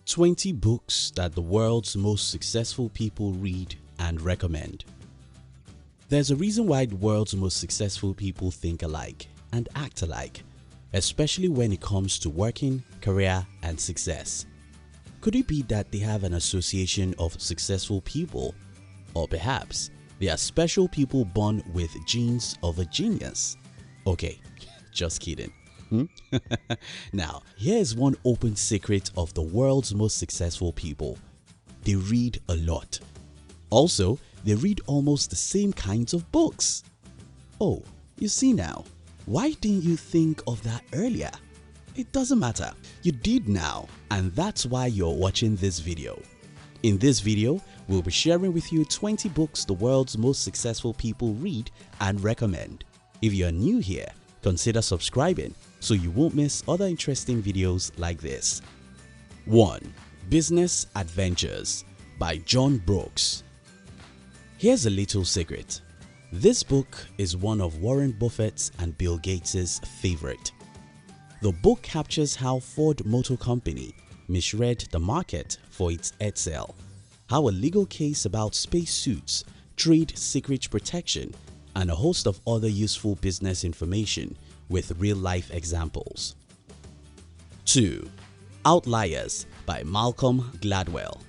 20 books that the world's most successful people read and recommend. There's a reason why the world's most successful people think alike and act alike, especially when it comes to working, career, and success. Could it be that they have an association of successful people? Or perhaps they are special people born with genes of a genius? Okay, just kidding. Now, here's one open secret of the world's most successful people. They read a lot. Also, they read almost the same kinds of books. Oh, you see now. Why didn't you think of that earlier? It doesn't matter. You did now, and that's why you're watching this video. In this video, we'll be sharing with you 20 books the world's most successful people read and recommend. If you're new here, consider subscribing so you won't miss other interesting videos like this. 1. Business Adventures by John Brooks. Here's a little secret. This book is one of Warren Buffett's and Bill Gates' favorite. The book captures how Ford Motor Company misread the market for its Edsel, how a legal case about spacesuits, trade secret protection, and a host of other useful business information with real-life examples. 2. Outliers by Malcolm Gladwell.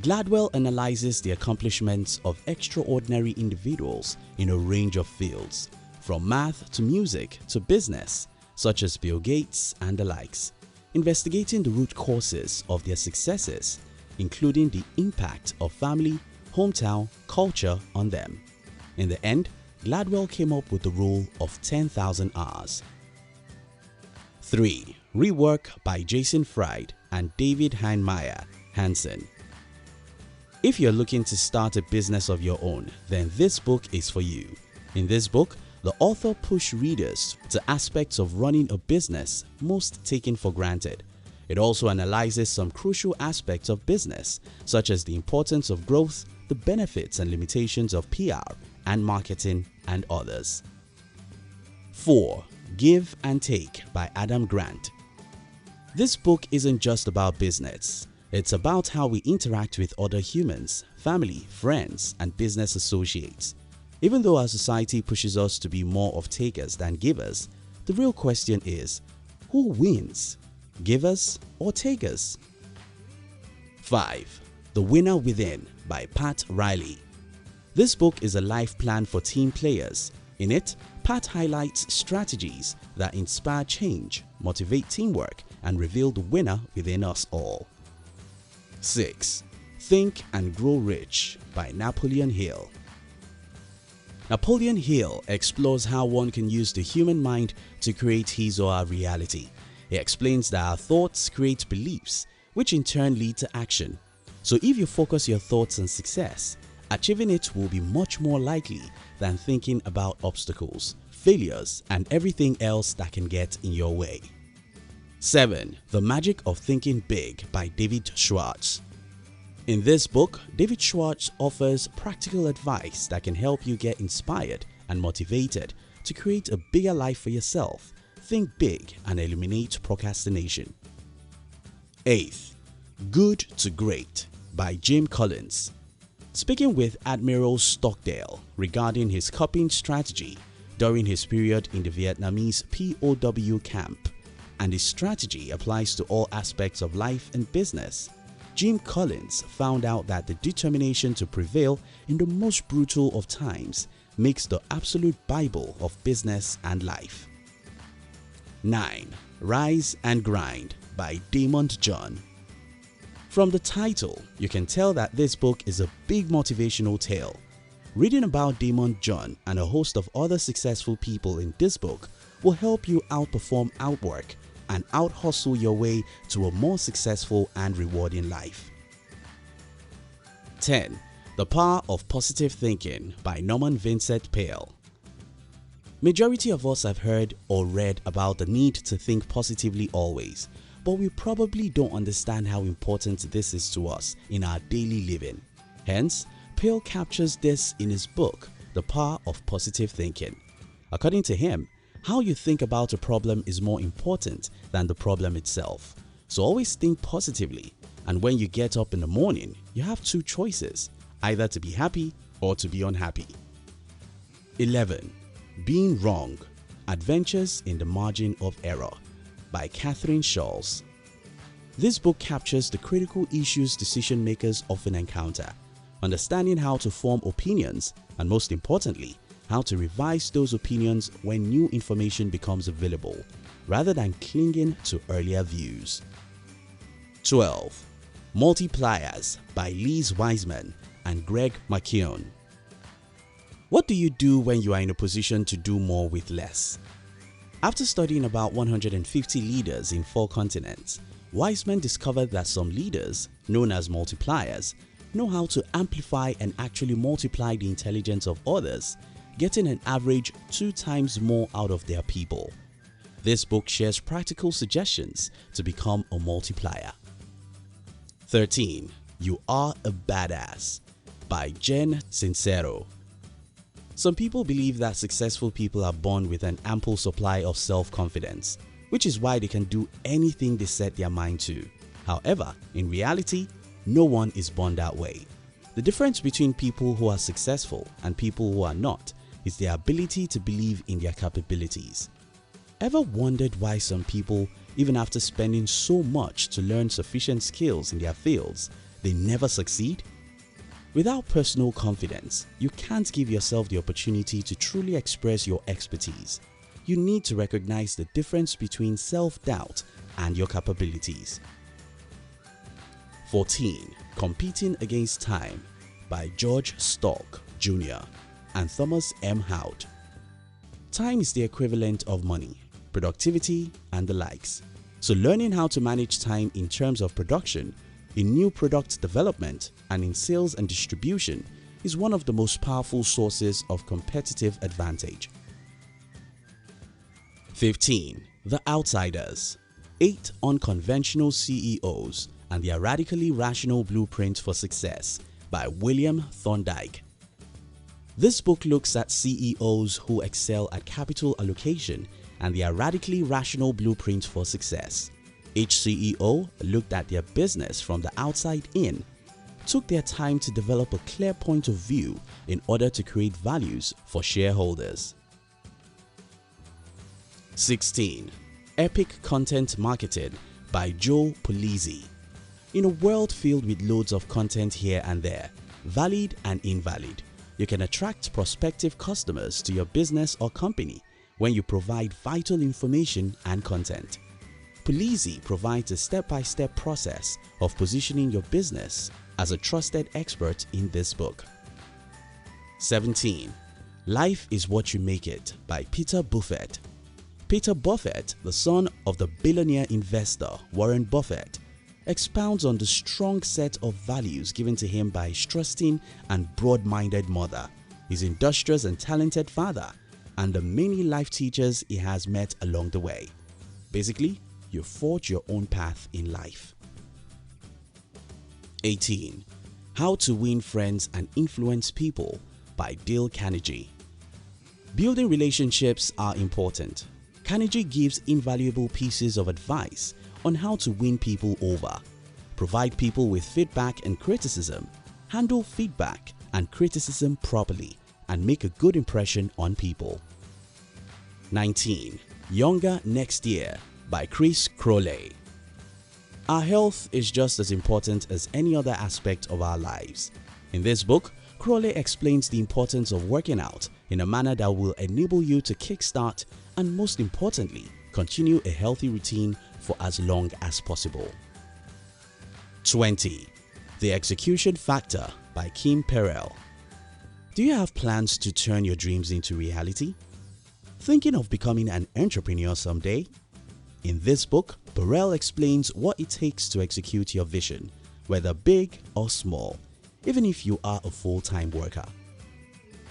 Gladwell analyzes the accomplishments of extraordinary individuals in a range of fields, from math to music to business, such as Bill Gates and the likes, investigating the root causes of their successes, including the impact of family, hometown, culture on them. In the end, Gladwell came up with the rule of 10,000 hours. 3. Rework by Jason Fried and David Heinemeier Hansen. If you're looking to start a business of your own, then this book is for you. In this book, the author pushes readers to aspects of running a business most taken for granted. It also analyzes some crucial aspects of business, such as the importance of growth, the benefits and limitations of PR and marketing, and others. 4. Give and Take by Adam Grant. This book isn't just about business. It's about how we interact with other humans, family, friends, and business associates. Even though our society pushes us to be more of takers than givers, the real question is, who wins? Givers or takers? 5. The Winner Within by Pat Riley. This book is a life plan for team players. In it, Pat highlights strategies that inspire change, motivate teamwork, and reveal the winner within us all. 6. Think and Grow Rich by Napoleon Hill. Napoleon Hill explores how one can use the human mind to create his or her reality. He explains that our thoughts create beliefs, which in turn lead to action. So if you focus your thoughts on success, achieving it will be much more likely than thinking about obstacles, failures, and everything else that can get in your way. 7. The Magic of Thinking Big by David SCHWARTZ. In this book, David SCHWARTZ offers practical advice that can help you get inspired and motivated to create a bigger life for yourself, think big, and eliminate procrastination. 8. Good to Great by Jim Collins. Speaking with Admiral Stockdale regarding his coping strategy during his period in the Vietnamese POW camp, and his strategy applies to all aspects of life and business, Jim Collins found out that the determination to prevail in the most brutal of times makes the absolute Bible of business and life. 9. Rise and Grind by DAYMOND John. From the title, you can tell that this book is a big motivational tale. Reading about DAYMOND John and a host of other successful people in this book will help you outperform outwork and out-hustle your way to a more successful and rewarding life. 10. The Power of Positive Thinking by Vincent PEALE. Majority of us have heard or read about the need to think positively always, but we probably don't understand how important this is to us in our daily living. Hence, PEALE captures this in his book, The Power of Positive Thinking. According to him, how you think about a problem is more important than the problem itself. So always think positively and when you get up in the morning, you have two choices, either to be happy or to be unhappy. 11. Being Wrong: Adventures in the Margin of Error by KATHRYN SCHULZ. This book captures the critical issues decision makers often encounter, understanding how to form opinions and, most importantly, how to revise those opinions when new information becomes available, rather than clinging to earlier views. 12. Multipliers by WISEMAN and MCKEOWN. What do you do when you are in a position to do more with less? After studying about 150 leaders in 4 continents, WISEMAN discovered that some leaders, known as multipliers, know how to amplify and actually multiply the intelligence of others, getting an average 2 times more out of their people. This book shares practical suggestions to become a multiplier. 13. You Are a Badass by SINCERO. Some people believe that successful people are born with an ample supply of self-confidence, which is why they can do anything they set their mind to. However, in reality, no one is born that way. The difference between people who are successful and people who are not is their ability to believe in their capabilities. Ever wondered why some people, even after spending so much to learn sufficient skills in their fields, they never succeed? Without personal confidence, you can't give yourself the opportunity to truly express your expertise. You need to recognize the difference between self-doubt and your capabilities. 14. Competing Against Time by George Stock Jr. and Thomas M. Howard. Time is the equivalent of money, productivity, and the likes. So learning how to manage time in terms of production, in new product development, and in sales and distribution is one of the most powerful sources of competitive advantage. 15. The Outsiders: 8 Unconventional CEOs and Their Radically Rational Blueprint for Success by William Thorndike. This book looks at CEOs who excel at capital allocation and their radically rational blueprint for success. Each CEO looked at their business from the outside in, took their time to develop a clear point of view in order to create values for shareholders. 16. Epic Content Marketing by Joe Pulizzi. In a world filled with loads of content here and there, valid and invalid, you can attract prospective customers to your business or company when you provide vital information and content. PULIZZI provides a step-by-step process of positioning your business as a trusted expert in this book. 17. Life is What You Make It by Peter Buffett. Peter Buffett, the son of the billionaire investor Warren Buffett, expounds on the strong set of values given to him by his trusting and broad-minded mother, his industrious and talented father, and the many life teachers he has met along the way. Basically, you forge your own path in life. 18. How to Win Friends and Influence People by Carnegie. Building relationships are important. Carnegie gives invaluable pieces of advice on how to win people over, provide people with feedback and criticism, handle feedback and criticism properly, and make a good impression on people. 19. Younger Next Year by CROWLEY. Our health is just as important as any other aspect of our lives. In this book, CROWLEY explains the importance of working out in a manner that will enable you to kickstart and, most importantly, continue a healthy routine for as long as possible. 20. The Execution Factor by PERELL. Do you have plans to turn your dreams into reality? Thinking of becoming an entrepreneur someday? In this book, PERELL explains what it takes to execute your vision, whether big or small, even if you are a full-time worker.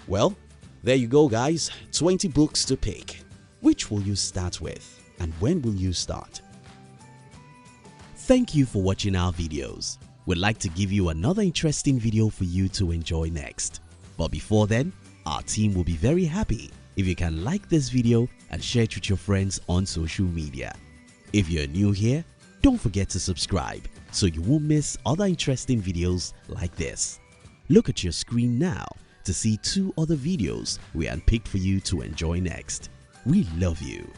Well, there you go guys, 20 books to pick. Which will you start with, and when will you start? Thank you for watching our videos. We'd like to give you another interesting video for you to enjoy next. But before then, our team will be very happy if you can like this video and share it with your friends on social media. If you're new here, don't forget to subscribe so you won't miss other interesting videos like this. Look at your screen now to see 2 other videos we handpicked for you to enjoy next. We love you.